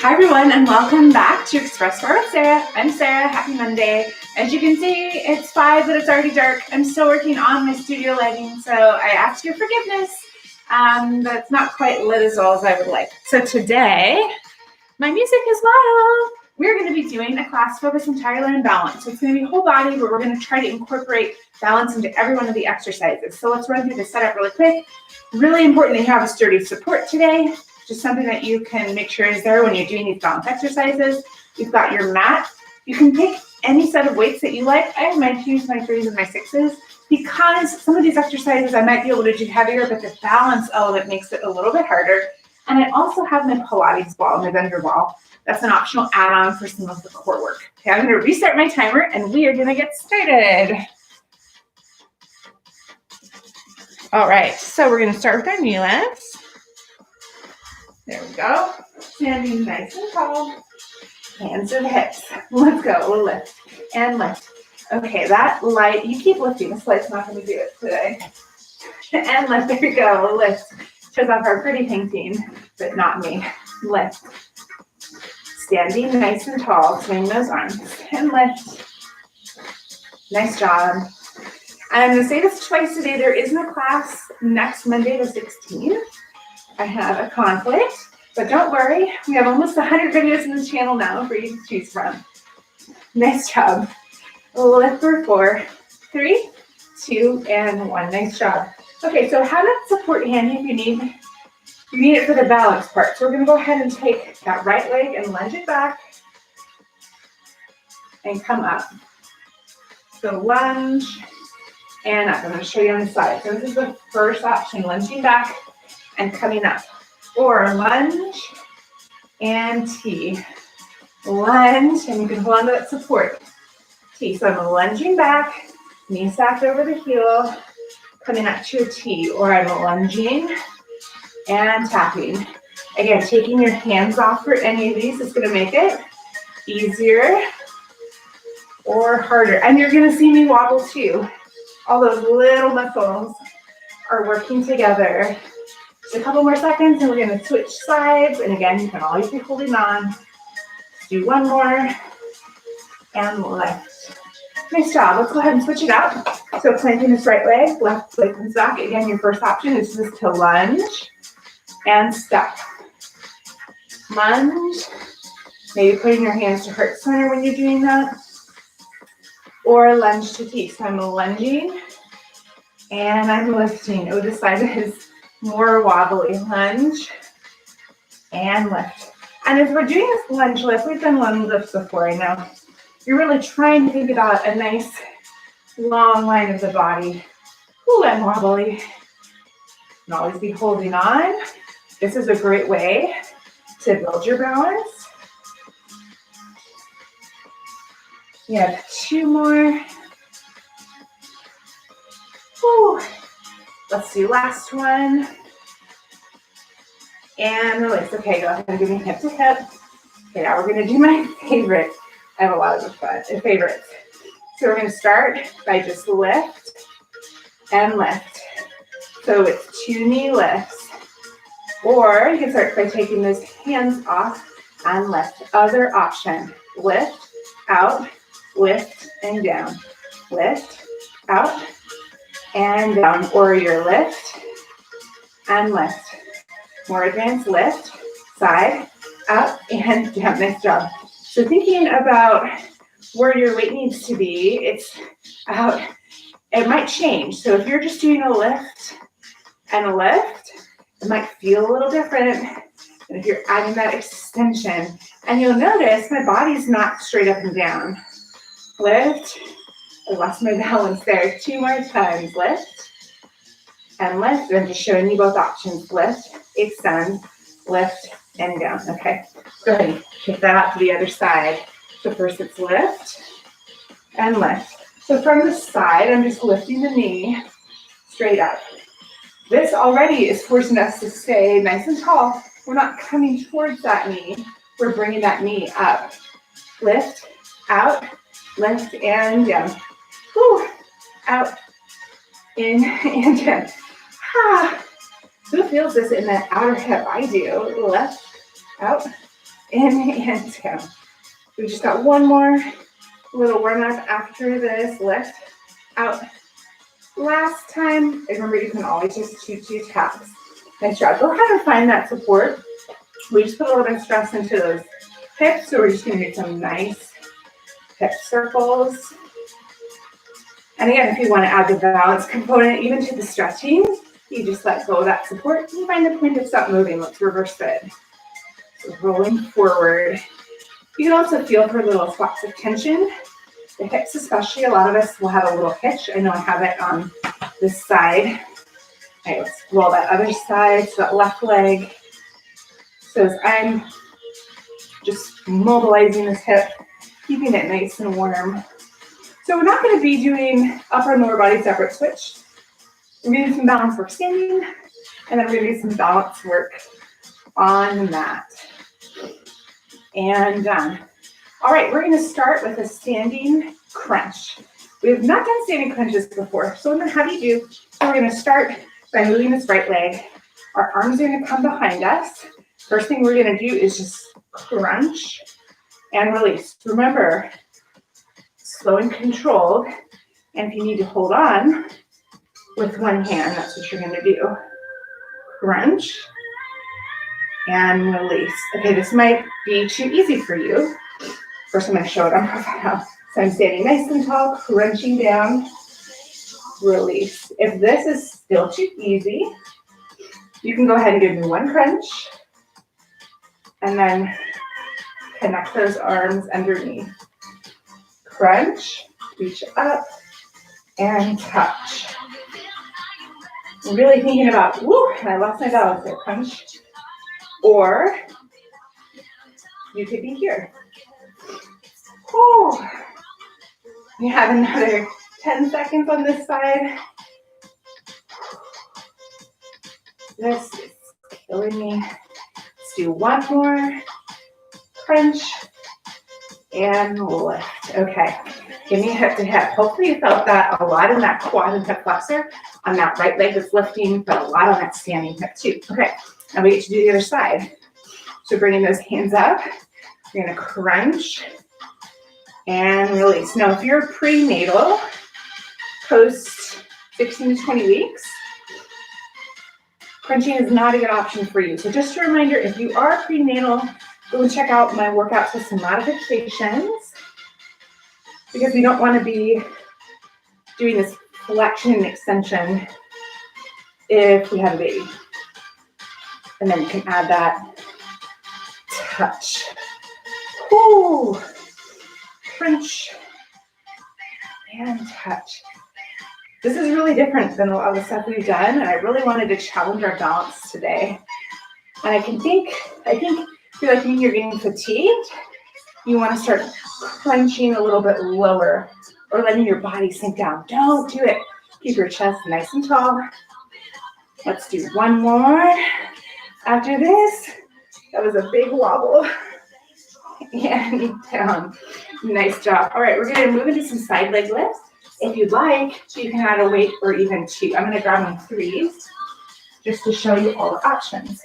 Hi everyone, and welcome back to Express Bar with Sarah. I'm Sarah. Happy Monday. As you can see, it's 5, but it's already dark. I'm still working on my studio lighting, so I ask your forgiveness. That's not quite lit as well as I would like. So today, my music is loud. We're going to be doing a class focused entirely on balance. So it's going to be whole body, but we're going to try to incorporate balance into every one of the exercises. So let's run through the setup really quick. Really important that you have a sturdy support today. Just something that you can make sure is there when you're doing these balance exercises. You've got your mat. You can pick any set of weights that you like. I have my 2s, my 3s, and my 6s because some of these exercises I might be able to do heavier, but the balance element makes it a little bit harder. And I also have my Pilates ball, my vendor ball. That's an optional add-on for some of the core work. Okay, I'm going to restart my timer, and we are going to get started. All right, so we're going to start with our knee lifts. There we go. Standing nice and tall. Hands to the hips. Let's go. We'll lift and lift. Okay, that light, you keep lifting. This light's not going to do it today. And lift. There we go. We'll lift. Shows off our pretty painting, but not me. Lift. Standing nice and tall. Swing those arms and lift. Nice job. And I'm going to say this twice today. There isn't a class next Monday the 16th. I have a conflict, but don't worry. We have almost 100 videos in the channel now for you to choose from. Nice job. Lift for 4, 3, 2, and 1. Nice job. Okay, so have that support handy if you need. You need it for the balance part. So we're going to go ahead and take that right leg and lunge it back and come up. So lunge and up. I'm going to show you on the side. So this is the first option, lunging back and coming up, or lunge and T. Lunge, and you can hold on to that support. T, so I'm lunging back, knee stacked over the heel, coming up to a T, or I'm lunging and tapping. Again, taking your hands off for any of these is going to make it easier or harder. And you're going to see me wobble too. All those little muscles are working together. A couple more seconds and we're going to switch sides, and again you can always be holding on. Let's do one more and lift. Nice job. Let's go ahead and switch it out. So planting this right leg, left leg comes back. Again, your first option is just to lunge and step. Lunge, maybe putting your hands to heart center when you're doing that, or lunge to T. So I'm lunging and I'm lifting. Oh, this side is more wobbly. Lunge and lift. And as we're doing this lunge lift, we've done lunge lifts before, I know. You're really trying to think about a nice long line of the body. Ooh, I'm wobbly. And always be holding on. This is a great way to build your balance. You have 2 more. Ooh. Let's do last one. And release. Okay, go ahead and give me hip to hip. Okay, now we're going to do my favorite. I have a lot of favorites. So we're going to start by just lift and lift. So it's 2 knee lifts. Or you can start by taking those hands off and lift. Other option. Lift, out, lift, and down. Lift, out, and down, or your lift and lift. More advanced lift, side, up, and down. Nice job. So thinking about where your weight needs to be, it's out. It might change. So if you're just doing a lift and a lift, it might feel a little different than if you're adding that extension. And you'll notice my body's not straight up and down. Lift. I lost my balance there. 2 more times. Lift and lift. I'm just showing you both options. Lift, extend, lift, and down. Okay. Go ahead and kick that out to the other side. So first it's lift and lift. So from the side, I'm just lifting the knee straight up. This already is forcing us to stay nice and tall. We're not coming towards that knee. We're bringing that knee up. Lift, out, lift, and down. Whew. Out, in, and down. Ah. Who feels this in the outer hip? I do. Left, out, in, and down. We just got one more little warm up after this. Lift, out. Last time, remember you can always just do 2 taps. Nice job. Go ahead and find that support. We just put a little bit of stress into those hips, so we're just going to do some nice hip circles. And again, if you want to add the balance component even to the stretching, you just let go of that support. You find the point to stop moving. Let's reverse it. So rolling forward. You can also feel for little spots of tension. The hips especially, a lot of us will have a little hitch. I know I have it on this side. All right, let's roll that other side, so that left leg. So as I'm just mobilizing this hip, keeping it nice and warm. So we're not going to be doing upper and lower body separate switch. We're going to do some balance work standing, and then we're going to do some balance work on the mat. And done. All right, we're going to start with a standing crunch. We have not done standing crunches before, so I'm going to have you do. So we're going to start by moving this right leg. Our arms are going to come behind us. First thing we're going to do is just crunch and release. Remember, slow and controlled. And if you need to hold on with one hand, that's what you're going to do. Crunch and release. Okay, this might be too easy for you. First, I'm going to show it on profile. So I'm standing nice and tall, crunching down, release. If this is still too easy, you can go ahead and give me one crunch and then connect those arms underneath. Crunch, reach up, and touch. I'm really thinking about, whoo, I lost my balance there, crunch. Or you could be here. Whew. You have another 10 seconds on this side. This is killing me. Let's do one more. Crunch and lift. Okay, give me hip to hip. Hopefully you felt that a lot in that quad and hip flexor on that right leg that's lifting, but a lot on that standing hip too. Okay, now we get to do the other side. So bringing those hands up, you're gonna crunch and release. Now, if you're prenatal, post 16 to 20 weeks, crunching is not a good option for you. So just a reminder, if you are prenatal, go and check out my workouts with some modifications, because we don't want to be doing this flexion and extension if we have a baby. And then you can add that touch. Whoo! Crunch and touch. This is really different than a lot of the stuff we've done, and I really wanted to challenge our balance today. And I think if you're like me, you're getting fatigued, you want to start crunching a little bit lower or letting your body sink down. Don't do it. Keep your chest nice and tall. Let's do one more. After this, that was a big wobble. And down. Nice job. All right, we're going to move into some side leg lifts. If you'd like, you can add a weight or even 2. I'm going to grab on 3s just to show you all the options.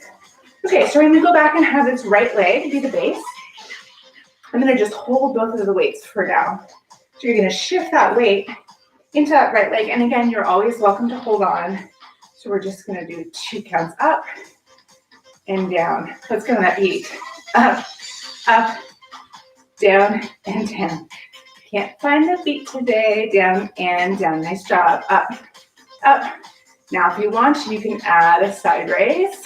Okay, so we're going to go back and have this right leg be the base. I'm going to just hold both of the weights for now. So you're going to shift that weight into that right leg. And again, you're always welcome to hold on So we're just gonna do 2 counts up and down. Let's go on that beat. Up, up, down, and down. Can't find the beat today. Down and down. Nice job. Up, up. Now if you want, you can add a side raise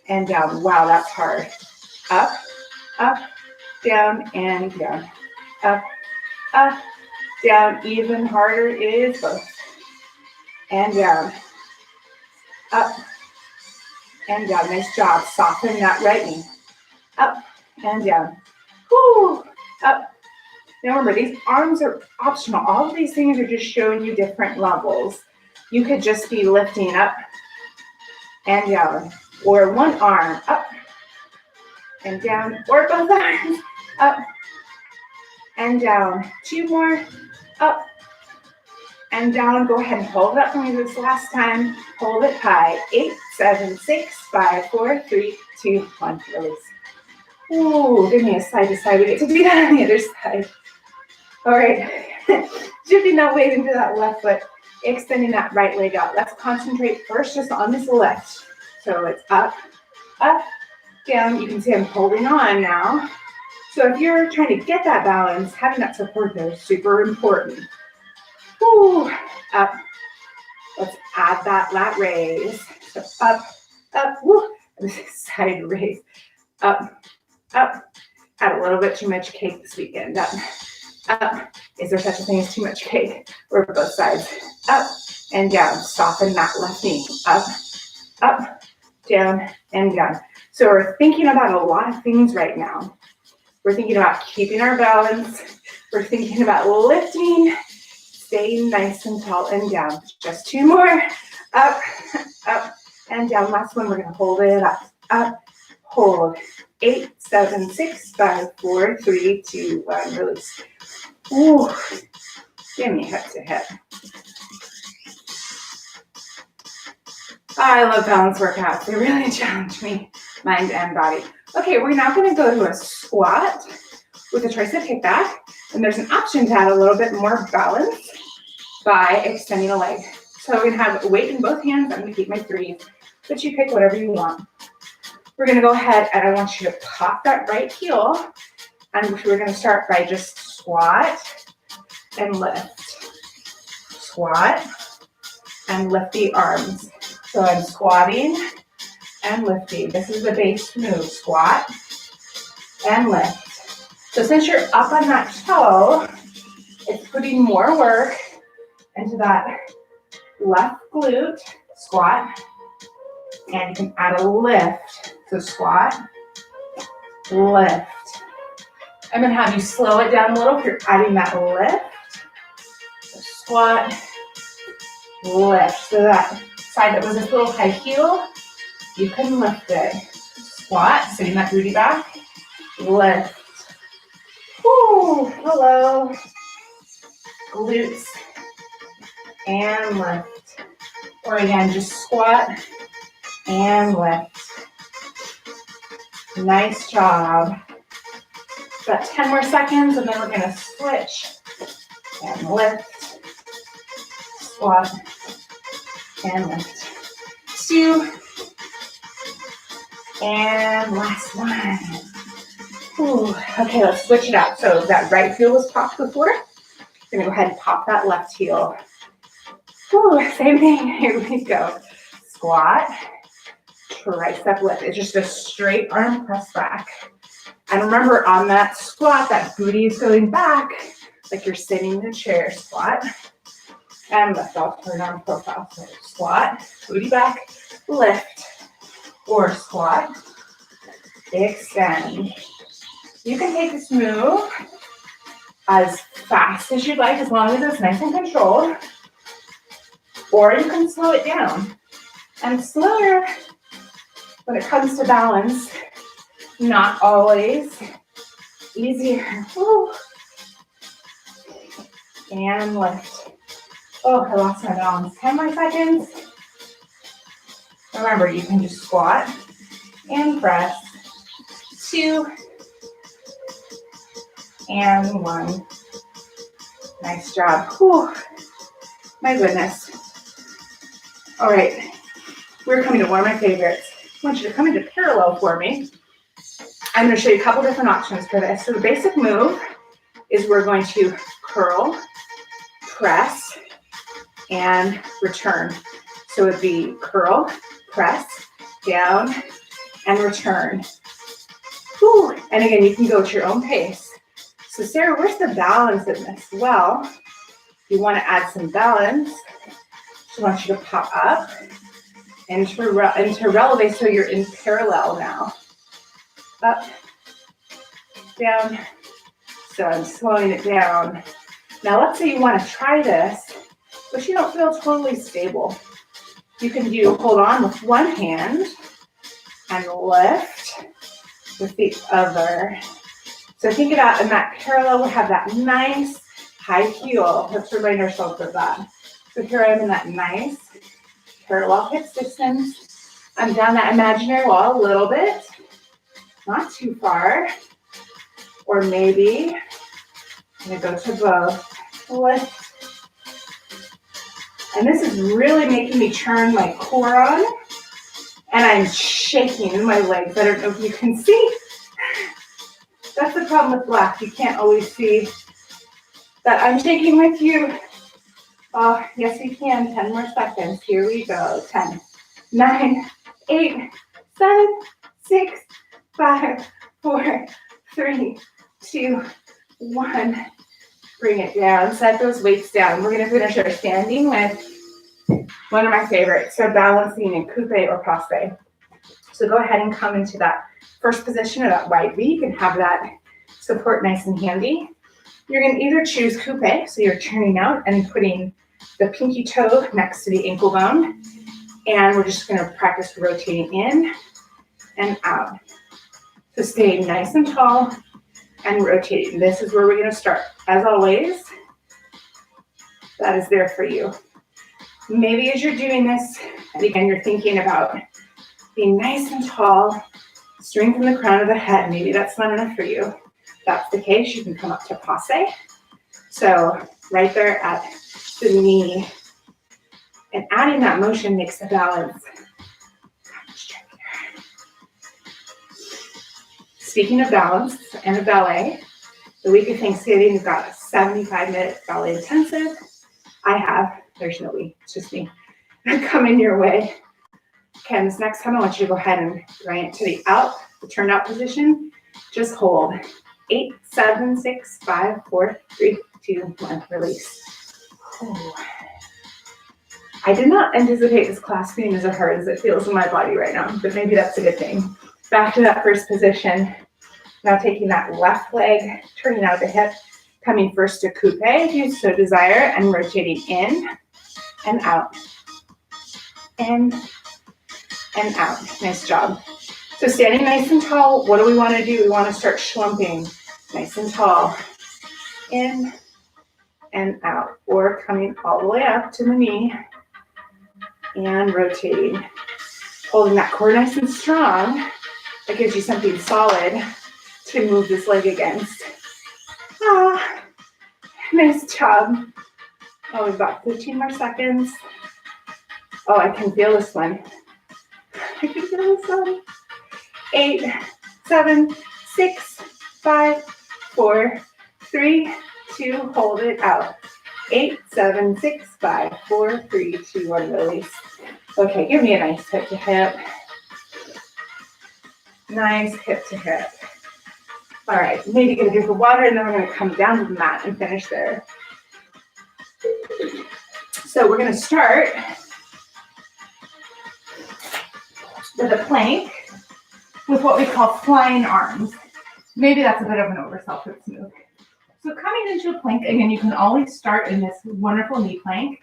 and down. Wow, that's hard. Up, up, down, and down. Up, up, down. Even harder is both. And down. Up and down. Nice job. Soften that right knee. Up and down. Whoo. Up. Now remember, these arms are optional. All of these things are just showing you different levels. You could just be lifting up and down, or one arm up and down, or both arms up and down. 2 more, up and down. Go ahead and hold it up for me this last time. Hold it high. 8, 7, 6, 5, 4, 3, 2, 1. Release. Ooh, give me a side to side. We get to do that on the other side. All right. Shifting that weight into that left foot, extending that right leg out. Let's concentrate first just on this left. So it's up, up, down. You can see I'm holding on now. So if you're trying to get that balance, having that support there is super important. Woo, up. Let's add that lat raise. So up, up, woo. Side raise. Up, up. Had a little bit too much cake this weekend. Up, up. Is there such a thing as too much cake? Or both sides. Up and down. Soften that left knee. Up, up, down, and down. So we're thinking about a lot of things right now. We're thinking about keeping our balance. We're thinking about lifting, staying nice and tall and down. Just 2 more. Up, up, and down. Last one, we're going to hold it up, hold. 8, 7, 6, 5, 4, 3, 2, 1. Release. Ooh, give me hip to hip. I love balance workouts. They really challenge me, mind and body. Okay, we're now going to go to a squat with a tricep kickback. And there's an option to add a little bit more balance by extending a leg. So we're going to have weight in both hands. I'm going to keep my 3, but you pick whatever you want. We're going to go ahead and I want you to pop that right heel. And we're going to start by just squat and lift. Squat and lift the arms. So I'm squatting and lifting. This is the base move. Squat and lift. So since you're up on that toe, it's putting more work into that left glute. Squat. And you can add a lift. So squat, lift. I'm going to have you slow it down a little if you're adding that lift. So squat, lift. So that side that was this little high heel, you can lift it. Squat, sitting that booty back, lift. Whoo, hello. Glutes and lift. Or again, just squat and lift. Nice job. Got 10 more seconds and then we're going to switch and lift, squat, and lift. 2, and last one. Ooh, okay, let's switch it out. So that right heel was popped before. We're going to go ahead and pop that left heel. Ooh, same thing. Here we go. Squat, tricep lift. It's just a straight arm press back. And remember, on that squat, that booty is going back like you're sitting in a chair. Squat and lift. I'll turn on profile. So squat, booty back, lift, or squat, extend. You can take this move as fast as you'd like, as long as it's nice and controlled, or you can slow it down. And slower when it comes to balance, not always easier. Woo. And lift. Oh, I lost my balance. 10 more seconds. Remember, you can just squat and press. 2 and 1. Nice job. Whew. My goodness. All right. We're coming to one of my favorites. I want you to come into parallel for me. I'm going to show you a couple different options for this. So the basic move is we're going to curl, press, and return. So it'd be curl, press, down, and return. Whew. And again, you can go at your own pace. So Sarah, where's the balance in this? Well, you want to add some balance. So I want you to pop up into releve, so you're in parallel now. Up, down. So I'm slowing it down. Now let's say you want to try this, but you don't feel totally stable. You can hold on with one hand and lift with the other. So think about in that parallel, we have that nice high heel. Let's remind ourselves of that. So here I am in that nice parallel hip distance. I'm down that imaginary wall a little bit, not too far. Or maybe I'm gonna go to both. Lift. And this is really making me turn my core on. And I'm shaking in my legs. I don't know if you can see. That's the problem with black. You can't always see that I'm shaking with you. Oh, yes, you can. 10 more seconds. Here we go. 10, 9, 8, 7, 6, 5, 4, 3, 2, 1. Bring it down. Set those weights down. We're going to finish our standing with one of my favorites. So balancing in Coupe or Passe. So go ahead and come into that first position of that wide V. You can have that support nice and handy. You're going to either choose Coupe, so you're turning out and putting the pinky toe next to the ankle bone. And we're just going to practice rotating in and out. So stay nice and tall and rotating. This is where we're going to start. As always, that is there for you. Maybe as you're doing this, and again, you're thinking about being nice and tall, strengthen the crown of the head. Maybe that's not enough for you. If that's the case, you can come up to Passe. So right there at the knee. And adding that motion makes the balance. Speaking of balance and a ballet, the week of Thanksgiving, we've got a 75-minute ballet intensive. There's no we, it's just me, coming your way. Okay, this next time I want you to go ahead and bring it to the turned out position. Just hold. 8, 7, 6, 5, 4, 3, 2, 1, release. Oh. I did not anticipate this class being as hard as it feels in my body right now, but maybe that's a good thing. Back to that first position. Now taking that left leg, turning out the hip, coming first to Coupe if you so desire, and rotating in and out. In and out. Nice job. So standing nice and tall, what do we want to do? We want to start schlumping nice and tall. In and out. Or coming all the way up to the knee and rotating. Holding that core nice and strong. That gives you something solid to move this leg against. Ah, nice job. Oh, we've got 15 more seconds. Oh, I can feel this one. I can feel this one. 8, 7, 6, 5, 4, 3, 2, hold it out. 8, 7, 6, 5, 4, 3, 2, 1, release. Okay, give me a nice hip to hip. Nice hip to hip. All right, maybe get a drink of water, and then we're going to come down to the mat and finish there. So we're going to start with a plank with what we call flying arms. Maybe that's a bit of an overself, but smooth. So coming into a plank, again, you can always start in this wonderful knee plank.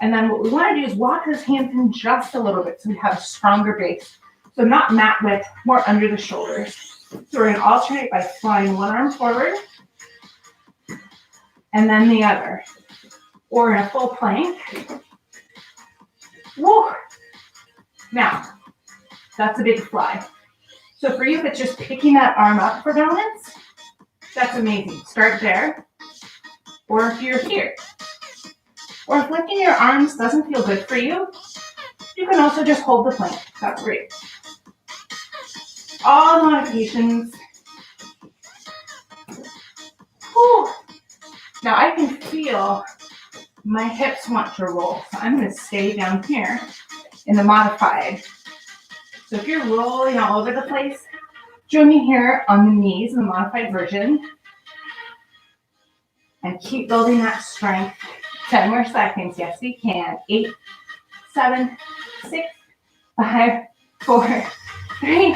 And then what we want to do is walk those hands in just a little bit so we have a stronger base. So not mat width, more under the shoulders. So we're going to alternate by flying one arm forward and then the other. Or in a full plank. Woo! Now, that's a big fly. So for you, if it's just picking that arm up for balance, that's amazing. Start there. Or if you're here. Or if lifting your arms doesn't feel good for you, You can also just hold the plank. That's great. All modifications. Whew. Now I can feel my hips want to roll, so I'm going to stay down here in the modified. So if you're rolling all over the place, join me here on the knees in the modified version. And keep building that strength. 10 more seconds. Yes, we can. 8, 7, 6, 5, 4, 3,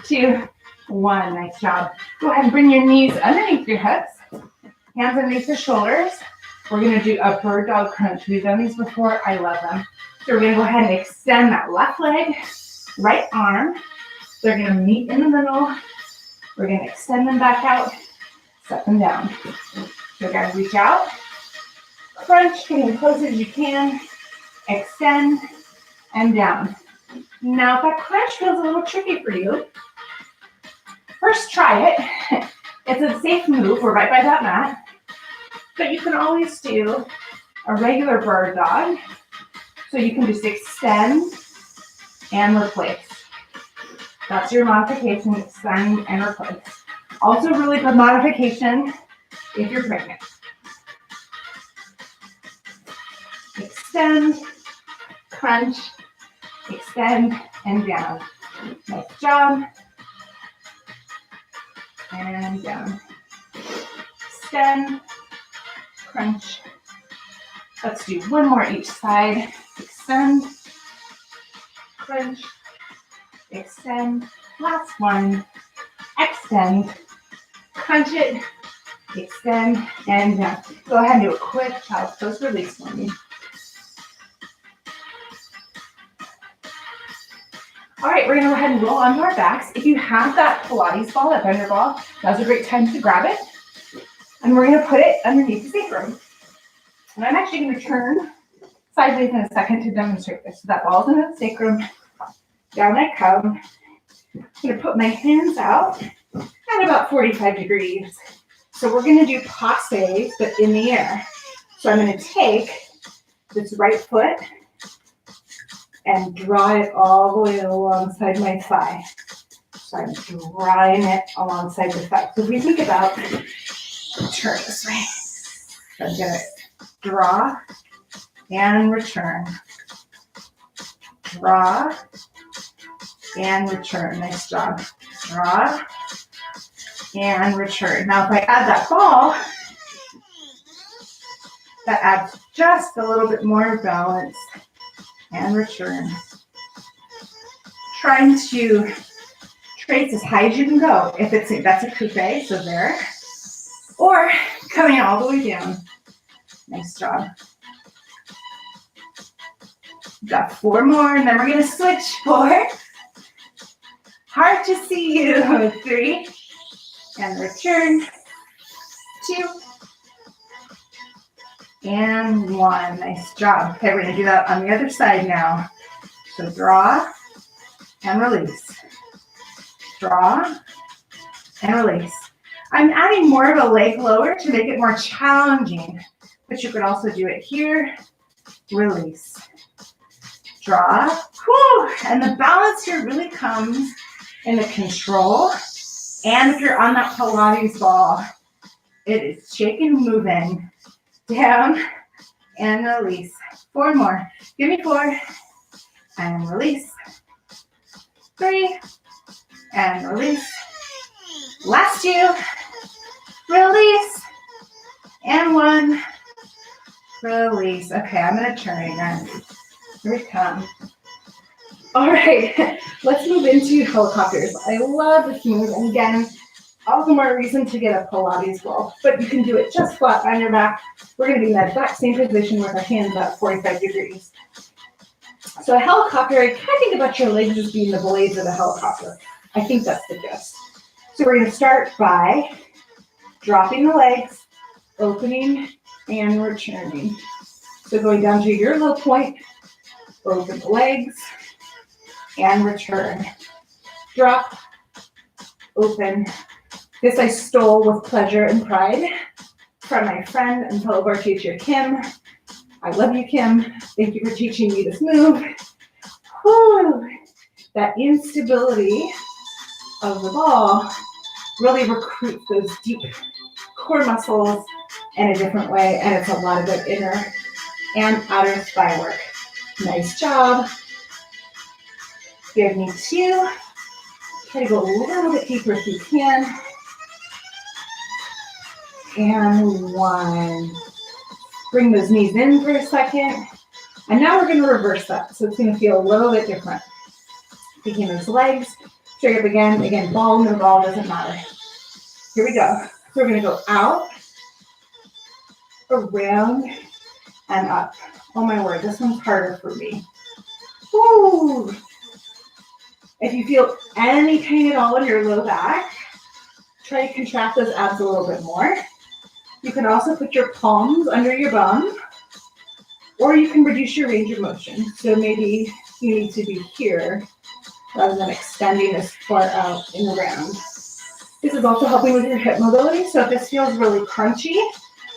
2, 1. Nice job. Go ahead and bring your knees underneath your hips. Hands underneath the shoulders. We're going to do a bird dog crunch. We've done these before. I love them. So we're going to go ahead and extend that left leg, right arm. They're going to meet in the middle. We're going to extend them back out, set them down. So again, reach out, crunch, getting as close as you can, extend, and down. Now, if that crunch feels a little tricky for you, first try it. It's a safe move. We're right by that mat. But you can always do a regular bird dog. So you can just extend and replace. That's your modification, extend and replace. Also really good modification if you're pregnant. Extend, crunch, extend, and down. Nice job. And down. Extend, crunch. Let's do one more each side. Extend, crunch, extend. Last one. Extend, crunch it, extend, and down. Go ahead and do a quick child's pose release for me. All right, we're going to go ahead and roll onto our backs. If you have that Pilates ball, that bender ball, that's a great time to grab it. And we're going to put it underneath the sacrum. And I'm actually going to turn sideways in a second to demonstrate this. So that ball's in the sacrum. Down I come. I'm going to put my hands out at about 45 degrees. So we're going to do passes, but in the air. So I'm going to take this right foot and draw it all the way alongside my thigh. So I'm drawing it alongside the thigh. So if we think about, turn this way. So I'm going to draw and return. Draw and return. Nice job. Draw and return. Now if I add that ball, that adds just a little bit more balance. And return. Trying to trace as high as you can go. If that's a coupe, so there. Or coming all the way down. Nice job. Got 4 more, and then we're gonna switch. 4. Hard to see you. 3. And return. 2. And 1. Nice job. Okay, we're going to do that on the other side now. So draw and release. Draw and release. I'm adding more of a leg lower to make it more challenging, but you could also do it here. Release. Draw. Whew. And the balance here really comes in the control. And if you're on that Pilates ball, it is shaking and moving. Down and release. 4 more. Give me 4. And release. 3. And release. Last 2. Release. And 1. Release. Okay, I'm going to turn again. Here we come. All right, let's move into helicopters. I love this move. And again, all the more reason to get a Pilates ball, but you can do it just flat on your back. We're going to be in that exact same position with our hands at 45 degrees. So a helicopter, I kind of think about your legs as being the blades of a helicopter. I think that's the gist. So we're going to start by dropping the legs, opening, and returning. So going down to your low point, open the legs, and return. Drop, open. This I stole with pleasure and pride from my friend and fellow bar teacher, Kim. I love you, Kim. Thank you for teaching me this move. Whew. That instability of the ball really recruits those deep core muscles in a different way, and it's a lot of good inner and outer thigh work. Nice job. Give me two. Try to go a little bit deeper if you can. And one. Bring those knees in for a second. And now we're going to reverse that. So it's going to feel a little bit different. Taking those legs, straight up again. Again, ball, no ball, doesn't matter. Here we go. So we're going to go out, around, and up. Oh my word, this one's harder for me. Woo! If you feel any pain at all in your low back, try to contract those abs a little bit more. You can also put your palms under your bum, or you can reduce your range of motion. So maybe you need to be here rather than extending this far out and around. This is also helping with your hip mobility. So if this feels really crunchy,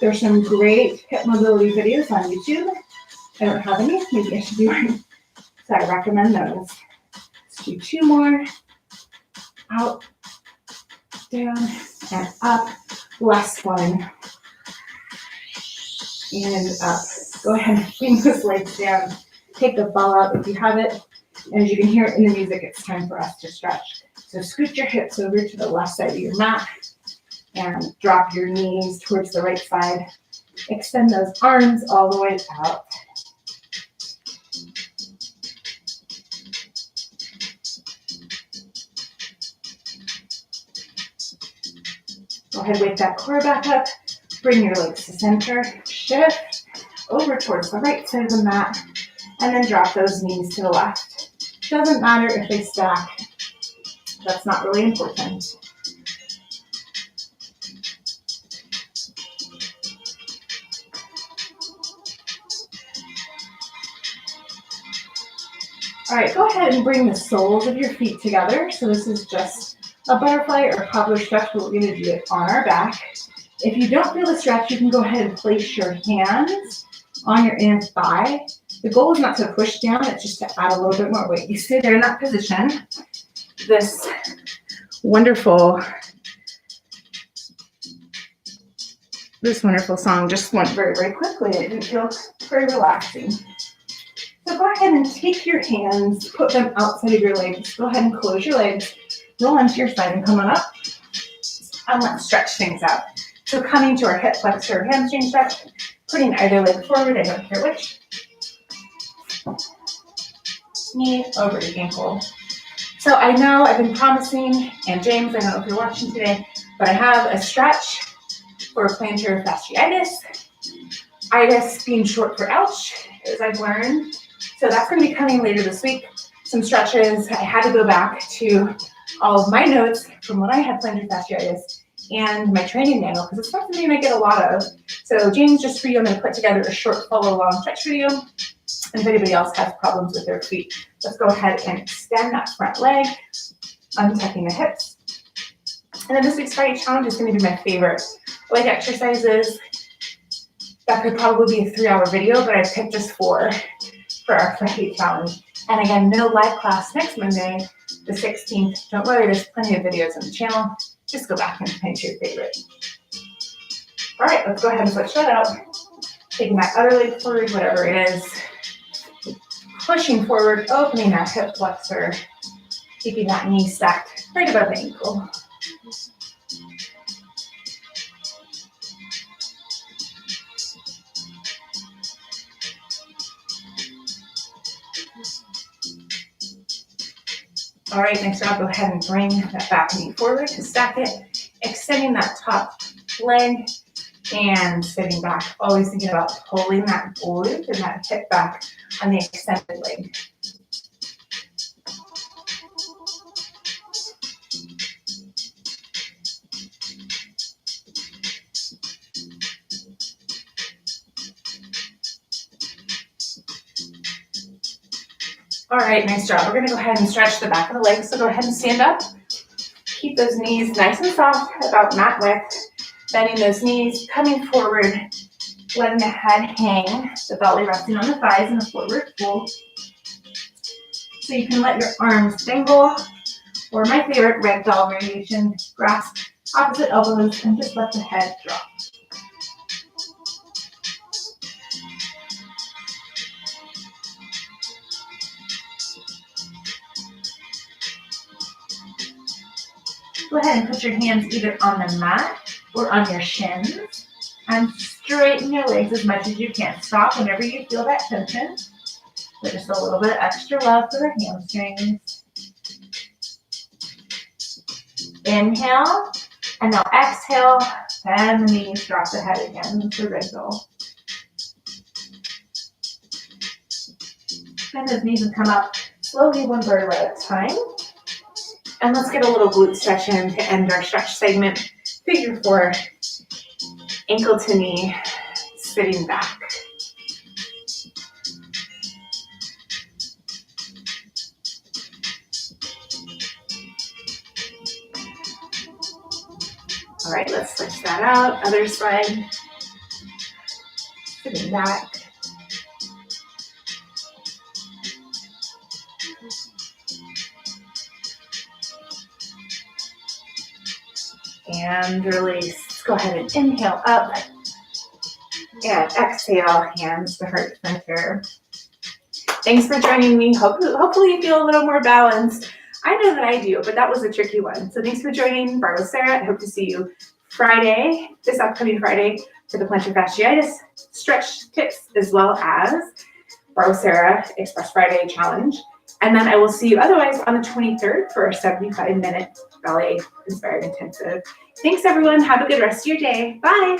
there's some great hip mobility videos on YouTube. I don't have any, maybe I should do one. So I recommend those. Let's do two more. Out, down, and up. Last one. And up. Go ahead and bring those legs down. Take the ball out if you have it. And as you can hear in the music, it's time for us to stretch. So scoot your hips over to the left side of your mat and drop your knees towards the right side. Extend those arms all the way out. Go ahead, wake that core back up. Bring your legs to center. Shift over towards the right side of the mat. And then drop those knees to the left. Doesn't matter if they stack. That's not really important. All right, go ahead and bring the soles of your feet together. So this is just a butterfly or cobbler stretch, but we're going to do it on our back. If you don't feel the stretch, you can go ahead and place your hands on your inner thigh. The goal is not to push down, it's just to add a little bit more weight. You stay there in that position. This wonderful song just went very, very quickly. It didn't feel very relaxing. So go ahead and take your hands, put them outside of your legs. Go ahead and close your legs. Roll onto your side and come on up. And let's stretch things out. So coming to our hip flexor hamstring stretch, putting either leg forward, I don't care which. Knee over to ankle. So I know I've been promising, and James, I don't know if you're watching today, but I have a stretch for plantar fasciitis. Itis being short for ouch, as I've learned. So that's going to be coming later this week. Some stretches. I had to go back to all of my notes from when I had plantar fasciitis and my training manual, because it's not something I get a lot of. So James, just for you, I'm going to put together a short follow along stretch video. And if anybody else has problems with their feet, let's go ahead and extend that front leg, untucking the hips. And then this week's Friday challenge is going to be my favorite leg exercises. That could probably be a 3-hour video, but I picked just 4 for our Friday challenge. And again, no live class next Monday, the 16th. Don't worry, there's plenty of videos on the channel. Just go back and find your favorite. All right, let's go ahead and switch that out. Taking that other leg forward, whatever it is. Pushing forward, opening that hip flexor, keeping that knee stacked right above the ankle. All right, next job, go ahead and bring that back knee forward to stack it, extending that top leg and sitting back. Always thinking about pulling that glute and that hip back on the extended leg. All right, nice job. We're going to go ahead and stretch the back of the legs. So go ahead and stand up. Keep those knees nice and soft, about mat width. Bending those knees, coming forward, letting the head hang, the belly resting on the thighs in a forward fold. So you can let your arms dangle, or my favorite ragdoll variation, grasp opposite elbows and just let the head drop. Go ahead and put your hands either on the mat or on your shins and straighten your legs as much as you can. Stop whenever you feel that tension. So just a little bit of extra love for the hamstrings. Inhale, and now exhale, and the knees drop the head again to ragdoll. Bend those knees and come up slowly, one vertebra at a time. And let's get a little glute stretch in to end our stretch segment. Figure 4, ankle to knee, sitting back. All right, let's switch that out. Other side, sitting back. And release. Go ahead and inhale up. And exhale, hands to heart center. Thanks for joining me. Hopefully you feel a little more balanced. I know that I do, but that was a tricky one. So thanks for joining. Barre with Sarah. I hope to see you Friday, this upcoming Friday, for the plantar fasciitis stretch tips, as well as Barre with Sarah Express Friday Challenge. And then I will see you otherwise on the 23rd for a 75-minute ballet inspired intensive. Thanks, everyone. Have a good rest of your day. Bye.